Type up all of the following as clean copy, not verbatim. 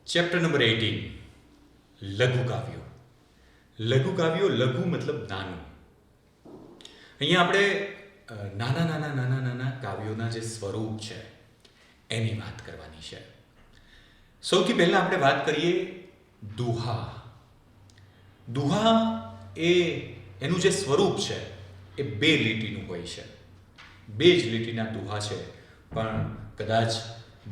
Chapter number 18 લઘુ કાવ્યો. લઘુ કાવ્યો, લઘુ મતલબ નાનું. અહીંયા આપણે નાના નાના નાના નાના કાવ્યોના જે સ્વરૂપ છે એની વાત કરવાની છે. સૌથી પહેલા આપણે વાત કરીએ દુહા. દુહા એનું જે સ્વરૂપ છે એ 2 લીટીનું હોય છે. 2 જ લીટીના દુહા છે, પણ કદાચ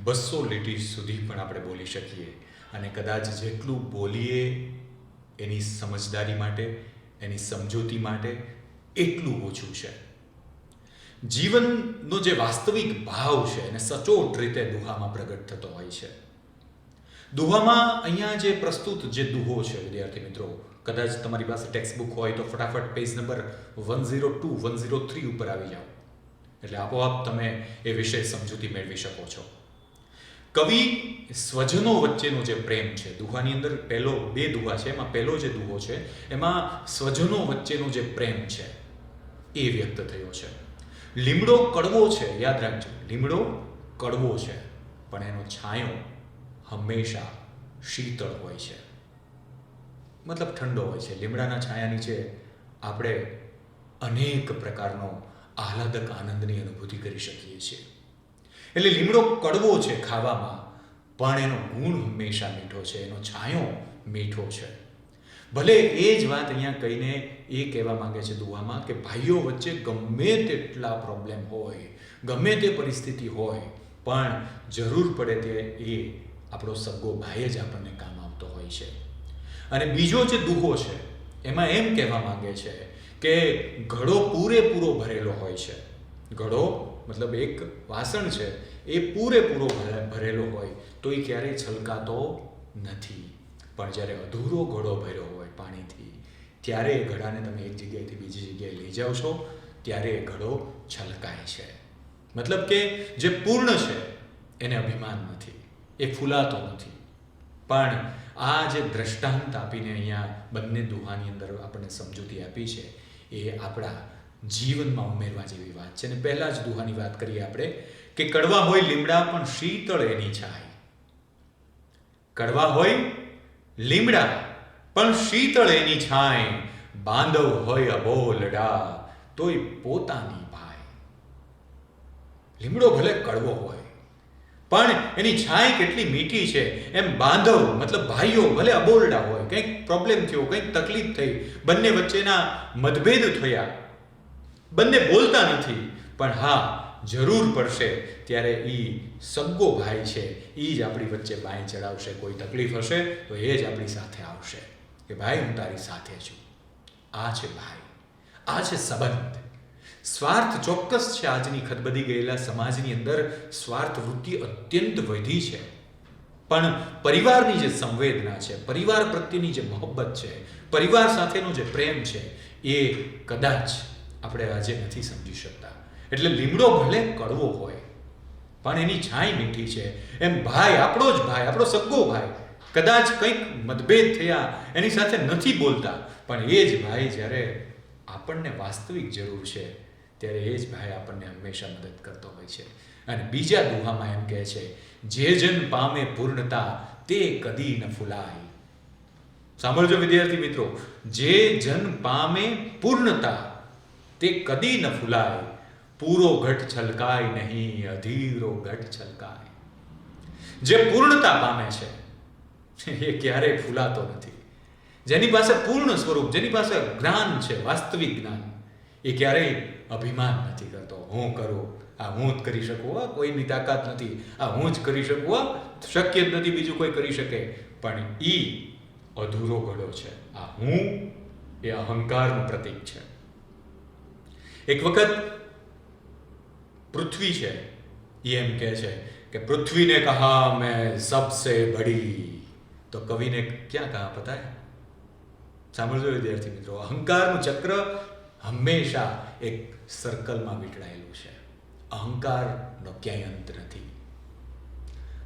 200 લીટી સુધી પણ આપણે બોલી શકીએ. અને કદાચ જેટલું બોલીએ એની સમજદારી માટે, એની સમજૂતી માટે એટલું ઓછું છે. જીવનનો જે વાસ્તવિક ભાવ છે એને સચોટ રીતે દુહામાં પ્રગટ થતો હોય છે. દુહામાં અહીંયા જે પ્રસ્તુત જે દુહો છે વિદ્યાર્થી મિત્રો, કદાચ તમારી પાસે ટેક્સ્ટ બુક હોય તો ફટાફટ પેજ નંબર 102, 103 ઉપર આવી જાઓ, એટલે આપોઆપ તમે એ વિશે સમજૂતી મેળવી શકો છો. કવિ સ્વજનો વચ્ચેનો જે પ્રેમ છે, દુહાની અંદર પહેલો 2 દુહા છે, એમાં પહેલો જે દુહો છે એમાં સ્વજનો વચ્ચેનો જે પ્રેમ છે એ વ્યક્ત થયો છે. લીમડો કડવો છે, યાદ રાખજો, લીમડો કડવો છે, પણ એનો છાંયો હંમેશા શીતળ હોય છે, મતલબ ઠંડો હોય છે. લીમડાના છાયા નીચે આપણે અનેક પ્રકારનો આહલાદક આનંદની અનુભૂતિ કરી શકીએ છીએ. એટલે લીમડો કડવો છે ખાવામાં, પણ એનો ગુણ હંમેશા મીઠો છે, એનો છાંયો મીઠો છે. ભલે એ જ વાત અહીંયા કહીને એ કહેવા માંગે છે દુહામાં કે ભાઈઓ વચ્ચે ગમે તેટલા પ્રોબ્લેમ હોય, ગમે તે પરિસ્થિતિ હોય, પણ જરૂર પડે તે એ આપણો સગો ભાઈ જ આપણને કામ આવતો હોય છે. અને બીજો જે દુહો છે એમાં એમ કહેવા માંગે છે કે ઘડો પૂરેપૂરો ભરેલો હોય છે. ઘડો મતલબ એક વાસણ છે, એ પૂરેપૂરો ભરેલો હોય તો એ ક્યારેય છલકાતો નથી, પણ જ્યારે અધૂરો ઘડો ભર્યો હોય પાણીથી, ત્યારે એ ઘડાને તમે એક જગ્યાએથી બીજી જગ્યાએ લઈ જાઓ છો, ત્યારે એ ઘડો છલકાય છે. મતલબ કે જે પૂર્ણ છે એને અભિમાન નથી, એ ફૂલાતો નથી. પણ આ જે દ્રષ્ટાંત આપીને અહીંયા બંને દુહાની અંદર આપણને સમજૂતી આપી છે એ આપણા જીવનમાં ઉમેરવા જેવી વાત છે. અને પહેલા જ દુહાની વાત કરીએ આપણે કે કડવા હોય લીમડા પણ શીતળ એની છાય. કડવા હોય લીમડા પણ શીતળ એની છાય, બાંધવ હોય અબોલડા તોય પોતાની ભાઈ. લીમડો ભલે કડવો હોય પણ એની છાય કેટલી મીઠી છે. એમ બાંધવ મતલબ ભાઈઓ ભલે અબોલડા હોય, કંઈક પ્રોબ્લેમ થયો, કંઈક તકલીફ થઈ, બંને વચ્ચેના મતભેદ થયા, બંને બોલતા નથી, પણ હા જરૂર પડશે ત્યારે એ સગ્ગો ભાઈ છે એ જ આપણી વચ્ચે બાંય ચડાવશે. કોઈ તકલીફ હશે તો એ જ આપણી સાથે આવશે કે ભાઈ હું તારી સાથે છું. આ છે ભાઈ, આ છે સંબંધ. સ્વાર્થ ચોક્કસ છે. આજની ખદબદી ગયેલા સમાજની અંદર સ્વાર્થ વૃત્તિ અત્યંત વધી છે, પણ પરિવારની જે સંવેદના છે, પરિવાર પ્રત્યેની જે મોહબ્બત છે, પરિવાર સાથેનો જે પ્રેમ છે એ કદાચ આપણે આજે નથી સમજી શકતા. એટલે લીમડો ભલે કડવો હોય પણ એની છાંય મીઠી છે. એમ ભાઈ, આપણો જ ભાઈ, આપણો સગ્ગો ભાઈ, કદાચ કંઈક મતભેદ થયા, એની સાથે નથી બોલતા, પણ એ જ ભાઈ જ્યારે આપણને વાસ્તવિક જરૂર છે ત્યારે એ જ ભાઈ આપણને હંમેશા મદદ કરતો હોય છે. અને બીજા દુહામાં એમ કહે છે, જે જન પામે પૂર્ણતા તે કદી ન ફૂલાય. સાંભળજો વિદ્યાર્થી મિત્રો, જે જન પામે પૂર્ણતા તે કદી ન ફૂલાય, પૂરો ઘટ છલકાય નહીં, અધીરો ઘટ છલકાય. જે પૂર્ણતા પામે છે એ ક્યારેય ફૂલાતો નથી. જેની પાસે પૂર્ણ સ્વરૂપ, જેની પાસે જ્ઞાન છે, વાસ્તવિક જ્ઞાન, એ ક્યારેય અભિમાન નથી કરતો. હું કરું, આ હું જ કરી શકું, આ કોઈની તાકાત નથી, આ હું જ કરી શકું, આ શક્ય જ નથી બીજું કોઈ કરી શકે. પણ એ અધૂરો ઘડો છે. આ હું એ અહંકારનું પ્રતીક છે. એક વખત પૃથ્વી છે એ એમ કહે છે કે પૃથ્વીને કહા મેં સબસે બડી, તો કવિને ક્યાં કહા પતા હૈ? સાંભળજો વિદ્યાર્થી મિત્રો, અહંકારનું ચક્ર હંમેશા એક સર્કલમાં વીંટળાયેલું છે. અહંકારનો ક્યાંય અંત નથી.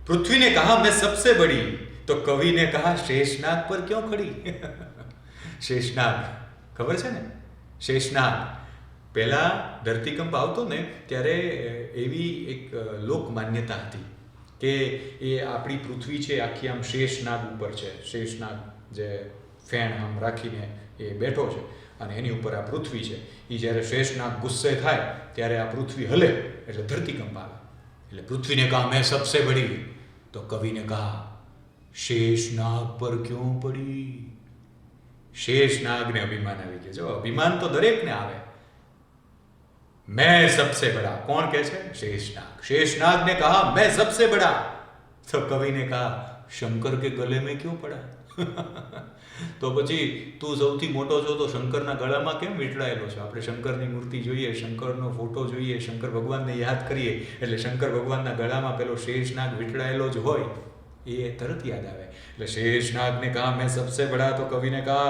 પૃથ્વીને કહા મેં સબસે બડી, તો કવિને કહા શેષનાગ પર ક્यों ખડી? શેષનાગ ખબર છે ને? શેષનાગ પહેલા ધરતીકંપ આવતો ને ત્યારે એવી એક લોક માન્યતા હતી કે એ આપણી પૃથ્વી છે આખી આમ શેષનાગ ઉપર છે. શેષનાગ જે ફેણ આમ રાખીને એ બેઠો છે અને એની ઉપર આ પૃથ્વી છે. એ જ્યારે શેષનાગ ગુસ્સે થાય ત્યારે આ પૃથ્વી હલે એટલે ધરતીકંપ આવે. એટલે પૃથ્વીને કહા મેં સબસે બડી, તો કવિને કહા શેષનાગ પર ક્यों પડી. શેષનાગને અભિમાન આવી ગયું. જો અભિમાન તો દરેકને આવે. मैं सबसे बड़ा, कौन કહે છે? शेषनाग. शेषनाग ने कहा मैं सबसे बड़ा, तो कवि ने कहा शंकर के गले में क्यों पड़ा. તો પછી તું સૌથી મોટો છો તો શંકરના ગળામાં કેમ વીંટળાયેલો છે? આપણે શંકરની મૂર્તિ જોઈએ, શંકરનો ફોટો જોઈએ, શંકર ભગવાનને યાદ કરીએ એટલે શંકર ભગવાનના ગળામાં પેલો શેષનાગ વીંટળાયેલો જ હોય એ તરત યાદ આવે. એટલે शेषनाग ने कहा मैं सबसे बड़ा, तो कवि ने कहा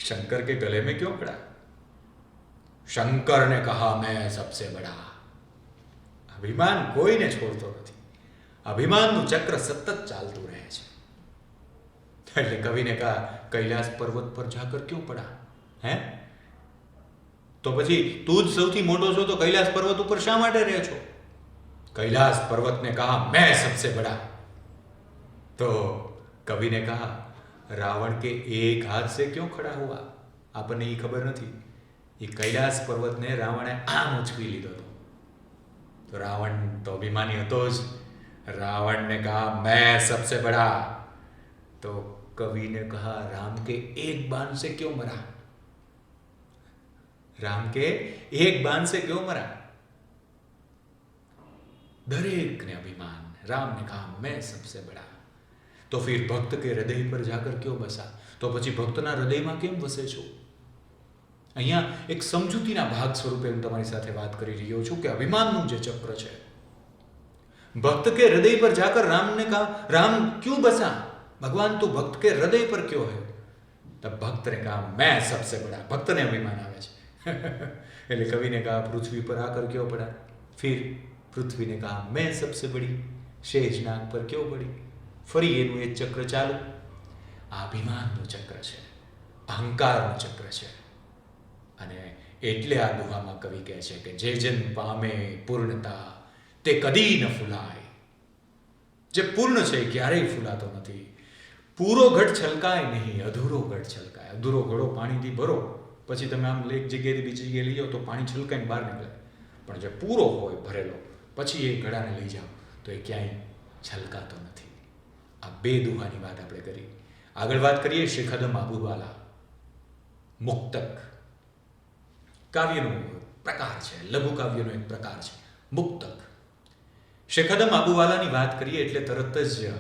शंकर के गले में क्यों पड़ा. शंकर ने कहा मैं सबसे बड़ा. અભિમાન કોઈને છોડતો નથી. અભિમાનનું ચક્ર સતત ચાલતું રહે છે. એટલે કવિને કહા કૈલાસ પર્વત પર જાકર ક્यों પડા. હે, તો પછી તું જ સૌથી મોટો છો તો કૈલાસ પર્વત ઉપર શા માટે રહે છો? कैलाश पर्वत ने कहा मैं सबसे बड़ा. तो कवि ने कहा रावण के एक हाथ से क्यों खड़ा हुआ. આપણને એ ખબર નથી. એ કૈલાસ પર્વતને રાવણે આમ ઉચકી લીધો હતો. તો રાવણ તો અભિમાની હતો જ. रावण ने कहा मैं सबसे बड़ा. तो कवि ने कहा राम के एक बाण से क्यों मरा. राम के एक बाण से क्यों मरा. दरेक ने अभिमान. राम ने कहा मैं सबसे बड़ा. तो फिर भक्त के हृदय पर जाकर क्यों बसा. तो પછી ભક્તના હૃદયમાં કેમ વસે છો. અહીંયા એક સમજૂતીના ભાગ સ્વરૂપે હું તમારી સાથે વાત કરી રહ્યો છું કે અભિમાનનું જે ચક્ર છે. भक्त के हृदय पर जाकर राम ने कहा राम क्यों बसा. भगवान तू भक्त के हृदय पर क्यों है. तब भक्त ने कहा मैं सबसे बड़ा. भक्त ने अभिमान આવે છે. એટલે કવિ ने कहा पृथ्वी पर आकर क्यों पड़ा. फिर पृथ्वी ने कहा मैं सबसे बड़ी. शेषनाग पर क्यों पड़ी. ફરી એનું એ ચક્ર ચાલુ. આ અભિમાનનું ચક્ર છે, અહંકારનું ચક્ર છે. અને એટલે આ દુહામાં કવિ કહે છે કે જે જન પામે પૂર્ણતા તે કદી ન ફૂલાય. જે પૂર્ણ છે ક્યારેય ફૂલાતો નથી. પૂરો ઘટ છલકાય નહીં, અધૂરો ઘટ છલકાય. અધૂરો ઘડો પાણીથી ભરો પછી તમે આમ એક જગ્યાએથી બીજી જગ્યાએ લઈ જાઓ તો પાણી છલકાઈને બહાર નીકળે. પણ જે પૂરો હોય ભરેલો પછી એ ઘડાને લઈ જાઓ તો એ ક્યાંય છલકાતો નથી. આ બે દુહાની વાત આપણે કરી. આગળ વાત કરીએ શેખદમ આબુવાલા. મુક્તક કાવ્યનો પ્રકાર છે, લઘુ કાવ્યનો એક પ્રકાર છે મુક્તક. શેખદમ આબુવાલાની વાત કરીએ એટલે તરત જ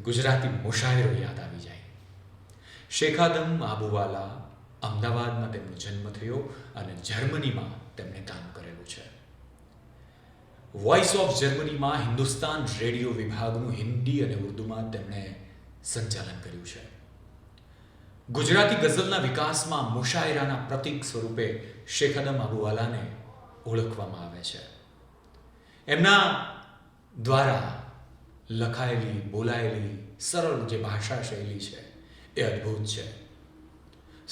ગુજરાતી મુશાયરો યાદ આવી જાય. શેખાદમ આબુવાલા અમદાવાદમાં તેમનો જન્મ થયો અને જર્મનીમાં તેમણે કામ કરેલું છે. વોઇસ ઓફ જર્મનીમાં હિન્દુસ્તાન રેડિયો વિભાગનું હિન્દી અને ઉર્દુમાં તેમણે સંચાલન કર્યું છે. ગુજરાતી ગઝલના વિકાસમાં મુશાયરાના પ્રતીક સ્વરૂપે શેખદમ આબુવાલાને ઓળખવામાં આવે છે. એમના દ્વારા લખાયેલી બોલાયેલી સરળ જે ભાષા શૈલી છે એ અદ્ભુત છે.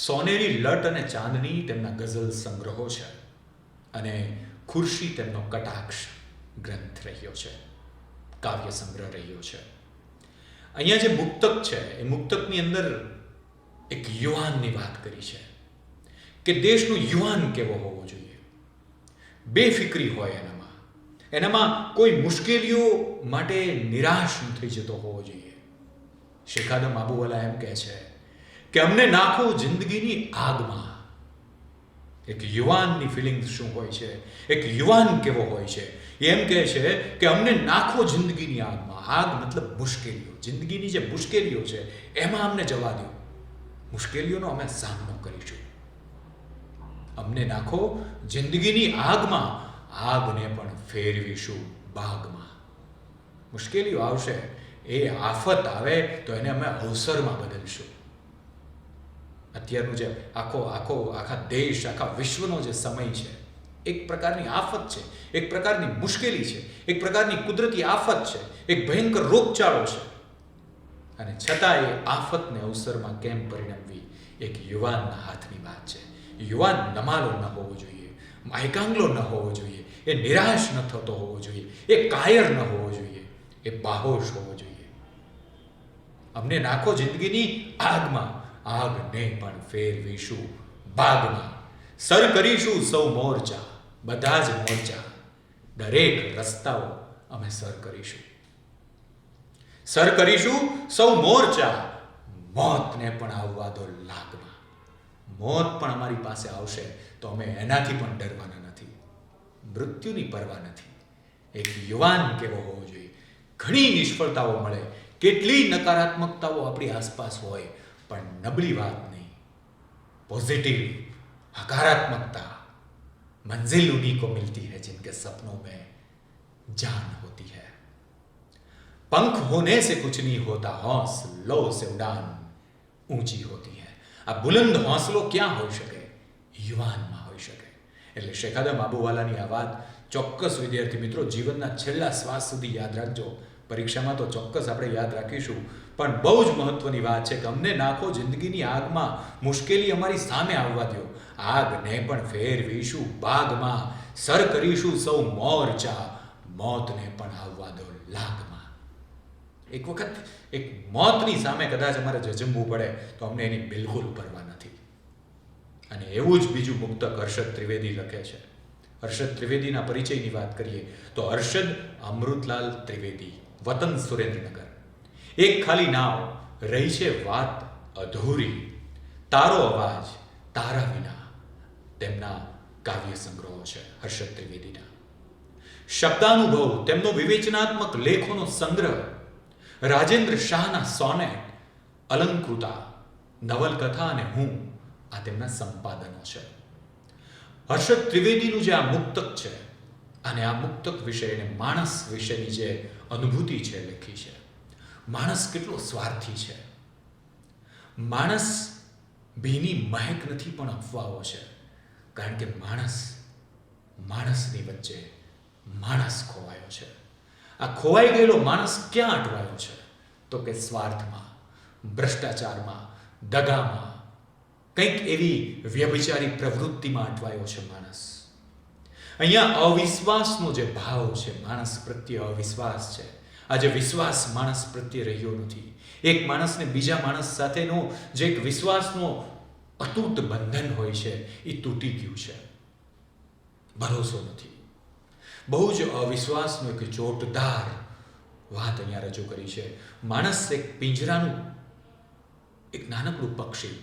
સોનેરી લટ અને ચાંદની તેમના ગઝલ સંગ્રહો છે અને ખુરશી તેમનો કટાક્ષ ગ્રંથ રહ્યો છે, કાવ્ય સંગ્રહ રહ્યો છે. અહીંયા જે મુક્તક છે એ મુક્તકની અંદર એક યુવાનની વાત કરી છે કે દેશનો યુવાન કેવો હોવો જોઈએ. બેફિક્રી હોય એનામાં કોઈ મુશ્કેલીઓ માટે નિરાશ ન થઈ જતો હોવો જોઈએ. શેખાદમ આબુવાલા એમ કહે છે કે અમને નાખો જિંદગીની આગમાં. એક યુવાનની ફિલિંગ શું હોય છે, એક યુવાન કેવો હોય છે એમ કહે છે કે અમને નાખો જિંદગીની આગમાં. આગ મતલબ મુશ્કેલીઓ. જિંદગીની જે મુશ્કેલીઓ છે એમાં અમને જવા દો. મુશ્કેલીઓનો અમે સામનો કરીશું. અમને નાખો જિંદગીની આગમાં, આગને પણ ફેરવીશું બાગમાં. મુશ્કેલીઓ આવશે, એ આફત આવે તો એને અમે અવસરમાં બદલશું. અત્યારનું જે આખા દેશ, આખા વિશ્વનો જે સમય છે એક પ્રકારની આફત છે, એક પ્રકારની મુશ્કેલી છે, એક પ્રકારની કુદરતી આફત છે, એક ભયંકર રોગચાળો છે. અને છતાં એ આફતને અવસરમાં કેમ પરિણમવી એક યુવાનના હાથની વાત છે. યુવાન નમાલો ન હોવો જોઈએ, માયકાંગલો ન હોવો જોઈએ, એ નિરાશ ન થતો હોવો જોઈએ, એ કાયર ન હોવો જોઈએ. એ બાહોશ હોવો જોઈએ. અમને નાખો જિંદગીની આગમાં, આગને પણ ફેરવીશું બાગમાં. સર કરીશું સૌ મોરચા, બધા જ મોરચા, દરેક રસ્તાઓ અમે સર કરીશું. સર કરીશું સૌ મોરચા, મોતને પણ આવવા દો લાગમાં. મોત પણ અમારી પાસે આવશે તો અમે એનાથી પણ ડરવાના નથી, મૃત્યુની પરવા નથી. એક યુવાન કેવો હોવો જોઈએ. ઘણી નિષ્ફળતાઓ મળે, કેટલી નકારાત્મકતાઓ આપણી આસપાસ હોય, પણ નબળી વાત નહીં. पॉजिटिव हकारात्मकता मंजिल उन्हीं को मिलती है जिनके सपनों में जान होती है. पंख होने से कुछ नहीं होता, हौसलो से उड़ान ऊंची होती है. આ બુલંદ હौसલો ક્યાં હોઈ શકે? યુવાનમાં હોઈ શકે. એટલે શેખાદમ આબુવાલાની આ વાત ચોક્કસ વિદ્યાર્થી મિત્રો જીવનના છેલ્લા શ્વાસ સુધી યાદ રાખજો. પરીક્ષામાં તો ચોક્કસ આપણે યાદ રાખીશું, પણ બહુ જ મહત્વની વાત છે કે અમને નાખો જિંદગીની આગમાં, મુશ્કેલી અમારી સામે આવવા દો, આગને પણ ફેરવીશું બાગમાં. સર કરીશું સૌ મોરચા, મોતને પણ આવવા દો લાગમાં. એક વખત એક મોતની સામે કદાચ અમારે જજમવું પડે તો અમને એની બિલકુલ પરવા નથી. અને એવું જ બીજું મુક્તક હર્ષદ ત્રિવેદી લખે છે. હર્ષદ ત્રિવેદીના પરિચયની વાત કરીએ તો હર્ષદ અમૃતલાલ ત્રિવેદી, વતન સુરેન્દ્રનગર. એક ખાલી નાવ, રહી છે વાત અધૂરી, તારો અવાજ તારા વિના, તેમના કાવ્ય સંગ્રહો છે હર્ષદ ત્રિવેદીના. શબ્દાનુભવ, તેમનો વિવેચનાત્મક લેખોનો સંગ્રહ, રાજેન્દ્ર શાહના સોનેટ, અલંકૃતા, નવલકથા અને હું, આ તેમના સંપાદનો છે. હર્ષદ ત્રિવેદીનું જે આ મુક્તક છે, અને આ મુક્તક વિશે અને માણસ વિશેની જે અનુભૂતિ છે લખી છે. માણસ કેટલો સ્વાર્થી છે. માણસ ભીની મહેક નથી પણ અફવાઓ છે. કારણ કે માણસની વચ્ચે માણસ ખોવાયો છે. આ ખોવાઈ ગયેલો માણસ ક્યાં અટવાયો છે? તો કે સ્વાર્થમાં, ભ્રષ્ટાચારમાં, દગામાં, કંઈક એવી વ્યભિચારી પ્રવૃત્તિમાં અટવાયો છે માણસ. અહીંયા અવિશ્વાસનો જે ભાવ છે, માણસ પ્રત્યે અવિશ્વાસ છે. આજે વિશ્વાસ માણસ પ્રત્યે રહ્યો નથી. એક માણસને બીજા માણસ સાથેનો જે એક વિશ્વાસનો અતૂટ બંધન હોય છે એ તૂટી ગયું છે. ભરોસો નથી. બહુ જ અવિશ્વાસનો એક ચોટદાર વાત અહીંયા રજૂ કરી છે. માણસ એક પિંજરાનું એક નાનકડું પક્ષી,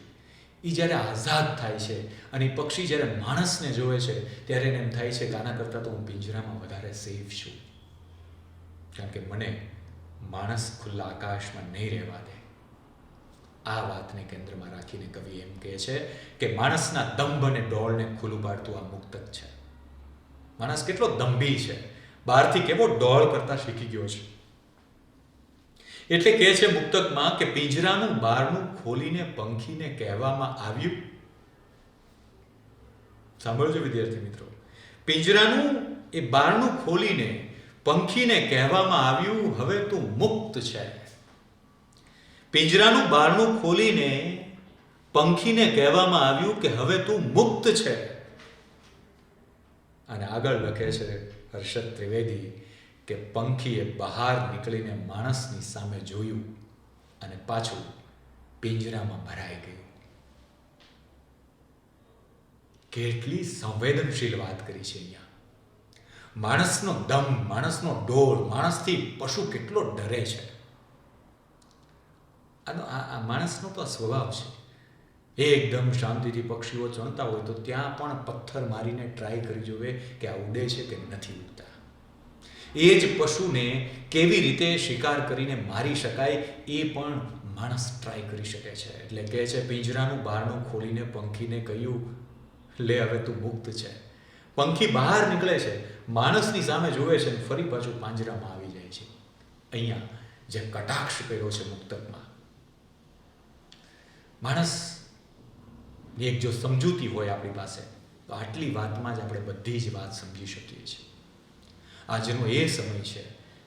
એ જ્યારે આઝાદ થાય છે અને એ પક્ષી જ્યારે માણસને જોવે છે ત્યારે એને એમ થાય છે કે આના કરતાં તો હું પિંજરામાં વધારે સેફ છું, કારણ કે મને માણસ ખુલ્લા આકાશમાં નહીં રહેવા દે. આ વાતને કેન્દ્રમાં રાખીને કવિ એમ કહે છે કે માણસના દંભ અને ડોળને ખુલ્લું પાડતું આ મુક્તક છે. માણસ કેટલો દંભી છે, બહારથી કેવો ડોળ કરતા શીખી ગયો છે. એટલે કહે છે મુક્તકમાં કે પિંજરાનું બારણું ખોલીને પંખીને કહેવામાં આવ્યું. સાંભળજો વિદ્યાર્થી મિત્રો, પિંજરાનું એ બારણું ખોલીને પંખીને કહેવામાં આવ્યું હવે તું મુક્ત છે. પિંજરાનું બારણું ખોલીને પંખીને કહેવામાં આવ્યું કે હવે તું મુક્ત છે. અને આગળ લખે છે હર્ષદ ત્રિવેદી કે પંખીએ બહાર નીકળીને માણસની સામે જોયું અને પાછું પિંજરામાં ભરાઈ ગયું. કેટલી સંવેદનશીલ વાત કરી છે અહીંયા. માણસનો દમ, માણસનો ડોળ, માણસથી પશુ કેટલો ડરે છે. આ માણસનો તો સ્વભાવ છે. એકદમ શાંતિથી પક્ષીઓ ચણતા હોય તો ત્યાં પણ પથ્થર મારીને ટ્રાય કરી જોવે કે આ ઉડે છે કે નથી ઉડતા. એ જ પશુને કેવી રીતે શિકાર કરીને મારી શકાય એ પણ માણસ ટ્રાય કરી શકે છે. એટલે કહે છે પિંજરાનું બારણું ખોલીને પંખીને કહ્યું લે હવે તું મુક્ત છે. પંખી બહાર નીકળે છે, માણસની સામે જોવે છે અને ફરી પાછું પાંજરામાં આવી જાય છે. અહીંયા જે કટાક્ષ કર્યો છે મુક્તકમાં, માણસ એક જો સમજૂતી હોય આપણી પાસે તો આટલી વાતમાં જ આપણે બધી જ વાત સમજી શકીએ છીએ. આજનો એ સમય છે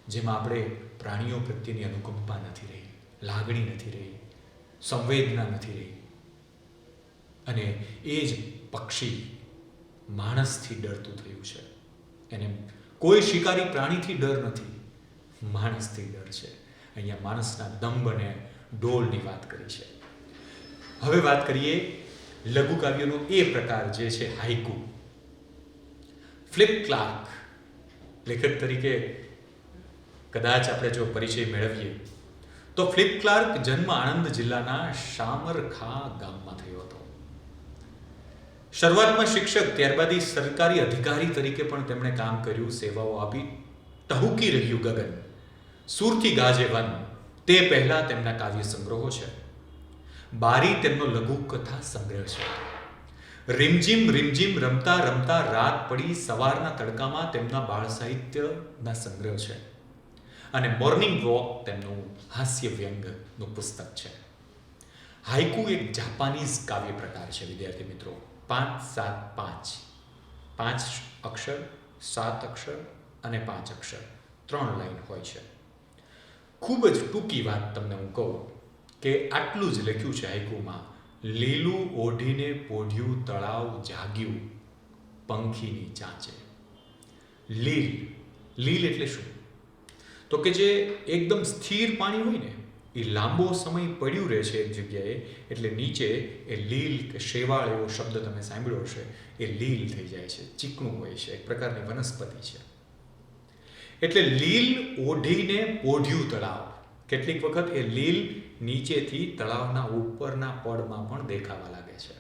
જેમાં આપણે પ્રાણીઓ પ્રત્યેની અનુકંપા નથી રહી, લાગણી નથી રહી, સંવેદના નથી રહી. અને એ જ પક્ષી માણસથી ડરતું થયું છે. એને કોઈ શિકારી પ્રાણીથી ડર નથી, માણસથી ડર છે. અહીંયા માણસના દંભ અને ડોલની વાત કરી છે. હવે વાત કરીએ લઘુ કાવ્યનો એ પ્રકાર જે છે હાઇકુ. ફ્લિપ ક્લાર્ક લેખક તરીકે કદાચ આપણે જો પરિચય મેળવીએ તો ફ્લિપ ક્લાર્ક જન્મ આણંદ જિલ્લાના શામરખા ગામમાં થયો હતો. શરૂઆતમાં શિક્ષક, ત્યારબાદ સરકારી અધિકારી તરીકે પણ તેમણે કામ કર્યું, સેવાઓ આપી. ટહુકી રહ્યું ગગન, સુરથી ગાજે વન, તે પહેલા તેમના કાવ્ય સંગ્રહો છે. બારી તેમનો લઘુ કથા સંગ્રહ છે. રીમઝીમ રીમઝીમ રમતા રમતા રાત પડી, સવારના તડકામાં તેમના બાળ સાહિત્યના સંગ્રહ છે. અને મોર્નિંગ વોક તેમનું હાસ્ય વ્યંગનું પુસ્તક છે. હાઇકુ એક જાપાનીઝ કાવ્ય પ્રકાર છે વિદ્યાર્થી મિત્રો. 5-7-5, 5 અક્ષર, 7 અક્ષર અને 5 અક્ષર, 3 લાઈન હોય છે. ખૂબ જ ટૂંકી વાત તમને હું કહું કે આટલું જ લખ્યું છે હાઇકુમાં. લીલું ઓઢીને પોઢ્યું તળાવ જાગ્યું પંખીની ચાંચે. લીલ, લીલ એટલે શું? તો કે જે એકદમ સ્થિર પાણી હોય ને એ લાંબો સમય પડ્યું રહે છે એક જગ્યાએ, એટલે નીચે એ લીલ કે શેવાળ એવો શબ્દ તમે સાંભળ્યો હશે, એ લીલ થઈ જાય છે, ચીકણું હોય છે, એક પ્રકારની વનસ્પતિ છે. એટલે લીલ ઓઢીને પોઢ્યું તળાવ. કેટલીક વખત એ લીલ નીચેથી તળાવના ઉપરના પડમાં પણ દેખાવા લાગે છે.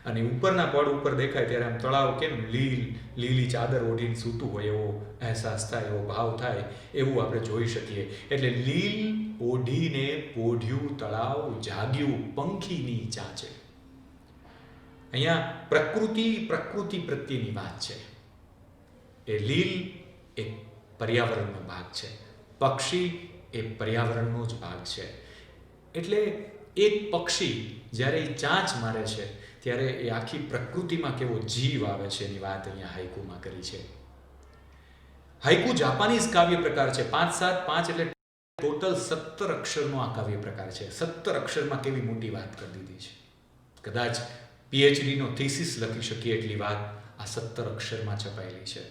અને ઉપરના પડ ઉપર દેખાય ત્યારે આમ તળાવ કેમ લીલી ચાદર ઓઢીને સૂતું હોય એવો અહેસાસ થાય, એવો ભાવ થાય, એવું આપણે જોઈ શકીએ. એટલે લીલ ઓઢીને પોઢ્યું તળાવ જાગ્યું પંખીની ચાંચે. અહીંયા પ્રકૃતિ પ્રત્યેની વાત છે. એ લીલ એક પર્યાવરણનો ભાગ છે, પક્ષી એ પર્યાવરણનો જ ભાગ છે. એટલે એક પક્ષી જ્યારે એ ચાંચ મારે છે ત્યારે એ આખી પ્રકૃતિમાં કેવો જીવ આવે છે એની વાત અહીંયા હાઇકુમાં કરી છે. હાઇકુ જાપાનીઝ કાવ્ય પ્રકાર છે. 5-7-5 એટલે ટોટલ 17 અક્ષરનો આ કાવ્ય પ્રકાર છે. 17 અક્ષરમાં કેવી મોટી વાત કરી દીધી છે. કદાચ પીએચડીનો થીસીસ લખી શકીએ એટલી વાત આ 17 અક્ષરમાં છપાયેલી છે.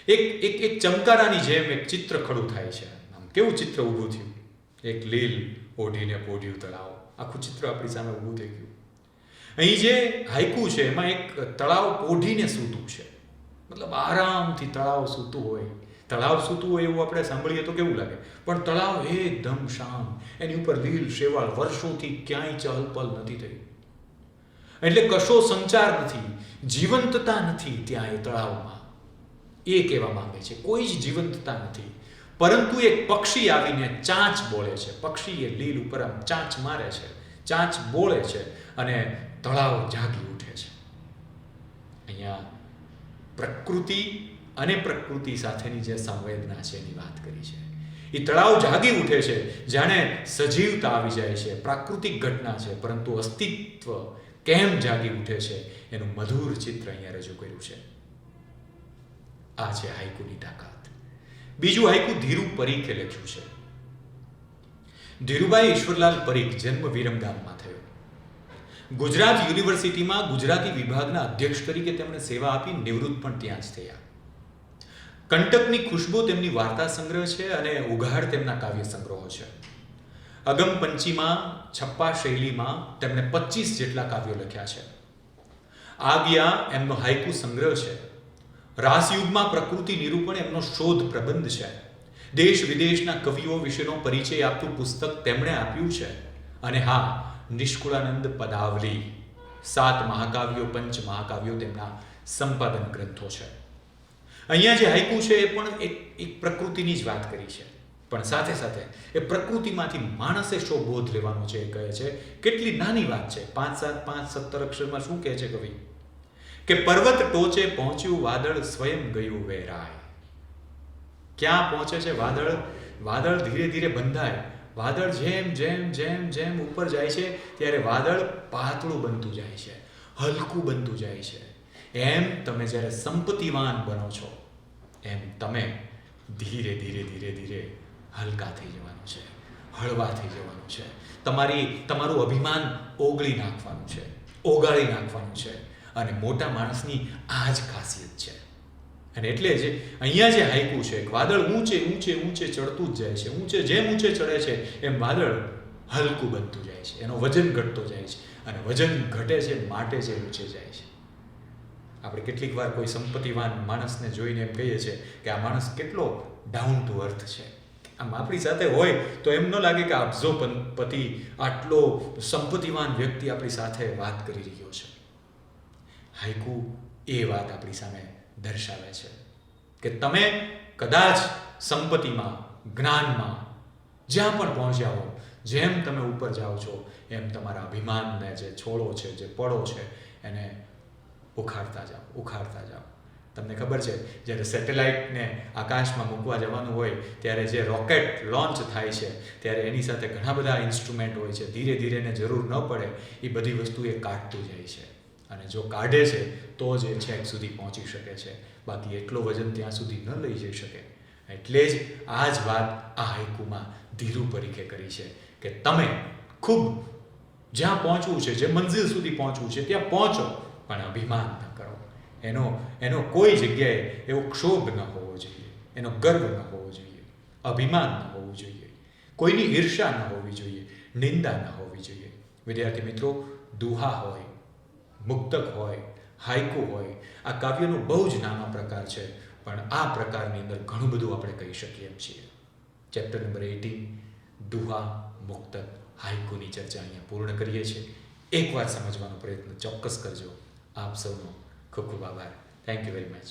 એક ચમકારાની જેમ એક ચિત્ર ખડું થાય છે. આમ કેવું ચિત્ર ઊભું થયું? એક લીલ ઓઢીને પોઢ્યું તળાવ, આખું ચિત્ર આપણી સામે ઊભું થઈ ગયું. અહીં જે હાઇકુ છે એમાં એક તળાવ પોઢીને સૂતું છે, મતલબ આરામથી તળાવ સૂતું હોય. તળાવ સૂતું હોય એવું આપણે સાંભળીએ તો કેવું લાગે, પણ તળાવ એકદમ શાંત, એની ઉપર લીલ શેવાળ, વર્ષોથી ક્યાંય ચહલપહલ નથી થઈ. એટલે કશો સંચાર નથી, જીવંતતા નથી ત્યાં એ તળાવમાં. એ કહેવા માંગે છે કોઈ જ જીવંતતા નથી, પરંતુ એક પક્ષી આવીને ચાંચ બોલે છે. પક્ષી એ લીલ ઉપર આમ ચાંચ મારે છે, ચાંચ બોલે છે અને તળાવ જાગી ઉઠે છે. અહીંયા પ્રકૃતિ અને પ્રકૃતિ સાથેની જે સંવેદના છે એની વાત કરી છે. એ તળાવ જાગી ઉઠે છે, જાણે સજીવતા આવી જાય છે. પ્રાકૃતિક ઘટના છે, પરંતુ અસ્તિત્વ કેમ જાગી ઉઠે છે એનું મધુર ચિત્ર અહીંયા રજૂ કર્યું છે. આ છે હાઇકુની તાકાત. બીજું હાઇકુ ધીરુ પરીખે લખ્યું છે. ધીરુભાઈ ઈશ્વરલાલ પરીખ જન્મ વિરમગામમાં થયો. ગુજરાત યુનિવર્સિટીમાં ગુજરાતી વિભાગના અધ્યક્ષ તરીકે તેમણે સેવા આપી, નિવૃત્ત પણ ત્યાં જ થયા. કંટકની ખુશ્બુ તેમની વાર્તા સંગ્રહ છે અને ઉઘાડ તેમના કાવ્ય સંગ્રહો છે. અગમપંચીમાં છપ્પા શૈલીમાં તેમણે 25 જેટલા કાવ્યો લખ્યા છે. આગિયા એમનો હાઇકુ સંગ્રહ છે. રાસયુગમાં પ્રકૃતિ નિરૂપણ એમનો શોધ પ્રબંધ છે. દેશ વિદેશના કવિઓ વિશેનો પરિચય આપતું પુસ્તક તેમણે આપ્યું છે. અને હા, નિષ્કુળાનંદ પદાવલી, 7 મહાકાવ્યો, 5 મહાકાવ્યો તેમના સંપાદન ગ્રંથો છે. અહીંયા જે હાઇકુ છે એ પણ એક પ્રકૃતિની જ વાત કરી છે, પણ સાથે સાથે એ પ્રકૃતિમાંથી માણસે શો બોધ લેવાનો છે એ કહે છે. કેટલી નાની વાત છે. 5-7-5 17 અક્ષરમાં શું કહે છે કવિ? કે પર્વત ટોચે પહોંચ્યું વાદળ સ્વયં ગયું વેરાય. ક્યાં પહોંચે છે વાદળ? વાદળ ધીરે ધીરે બંધાય. વાદળ જેમ જેમ જેમ જેમ ઉપર જાય છે ત્યારે વાદળ પાતળું બનતું જાય છે, હલકું બનતું જાય છે. એમ તમે જ્યારે સંપત્તિવાન બનો છો એમ તમે ધીરે ધીરે ધીરે ધીરે હલકા થઈ જવાનું છે, હળવા થઈ જવાનું છે. તમારું અભિમાન ઓગાળી નાખવાનું છે. અને મોટા માણસની આ જ ખાસિયત છે. અને એટલે જ અહીંયા જે હાઈકુ છે, વાદળ ઊંચે ઊંચે ઊંચે ચડતું જ જાય છે. જેમ ઊંચે ચડે છે એમ વાદળ હલકું બનતું જાય છે, એનો વજન ઘટતો જાય છે, અને વજન ઘટે છે માટે જે ઊંચે જાય છે. આપણે કેટલીક વાર કોઈ સંપત્તિવાન માણસને જોઈને એમ કહીએ છીએ કે આ માણસ કેટલો ડાઉન ટુ અર્થ છે. આમ આપણી સાથે હોય તો એમ ન લાગે કે અબજોપતિ આટલો સંપત્તિવાન વ્યક્તિ આપણી સાથે વાત કરી રહ્યો છે. હાઈકુ એ વાત આપણી સામે દર્શાવે છે કે તમે કદાચ સંપત્તિમાં, જ્ઞાનમાં જ્યાં પણ પહોંચ્યા હો, જેમ તમે ઉપર જાઓ છો એમ તમારા અભિમાનને જે છોડો છે, જે પડો છે, એને ઉખાડતા જાઓ. તમને ખબર છે જ્યારે સેટેલાઇટને આકાશમાં મૂકવા જવાનું હોય ત્યારે જે રોકેટ લોન્ચ થાય છે ત્યારે એની સાથે ઘણા બધા ઇન્સ્ટ્રુમેન્ટ હોય છે. ધીરે ધીરે એને જરૂર ન પડે એ બધી વસ્તુ એ કાઢતું જાય છે, અને જો કાઢે છે તો જ એ છેક સુધી પહોંચી શકે છે, બાકી એટલો વજન ત્યાં સુધી ન લઈ જઈ શકે. એટલે જ આ જ વાત આ હાઈકુમાં ધીરુ પરીખે કરી છે કે તમે ખૂબ જ્યાં પહોંચવું છે, જે મંઝિલ સુધી પહોંચવું છે ત્યાં પહોંચો, પણ અભિમાન ન કરો. એનો કોઈ જગ્યાએ એવો ક્ષોભ ન હોવો જોઈએ, એનો ગર્વ ન હોવો જોઈએ, અભિમાન ન હોવું જોઈએ, કોઈની ઈર્ષા ન હોવી જોઈએ, નિંદા ન હોવી જોઈએ. વિદ્યાર્થી મિત્રો, દુહા હોય, મુક્તક હોય, હાઈકુ હોય, આ કાવ્યનો બહુ જ નાનો પ્રકાર છે, પણ આ પ્રકારની અંદર ઘણું બધું આપણે કહી શકીએ એમ છીએ. ચેપ્ટર નંબર 18 દુહા, મુક્તક, હાઈકુની ચર્ચા અહીંયા પૂર્ણ કરીએ છીએ. એકવાર સમજવાનો પ્રયત્ન ચોક્કસ કરજો. આપ સૌનો ખૂબ ખૂબ આભાર. Thank you very much.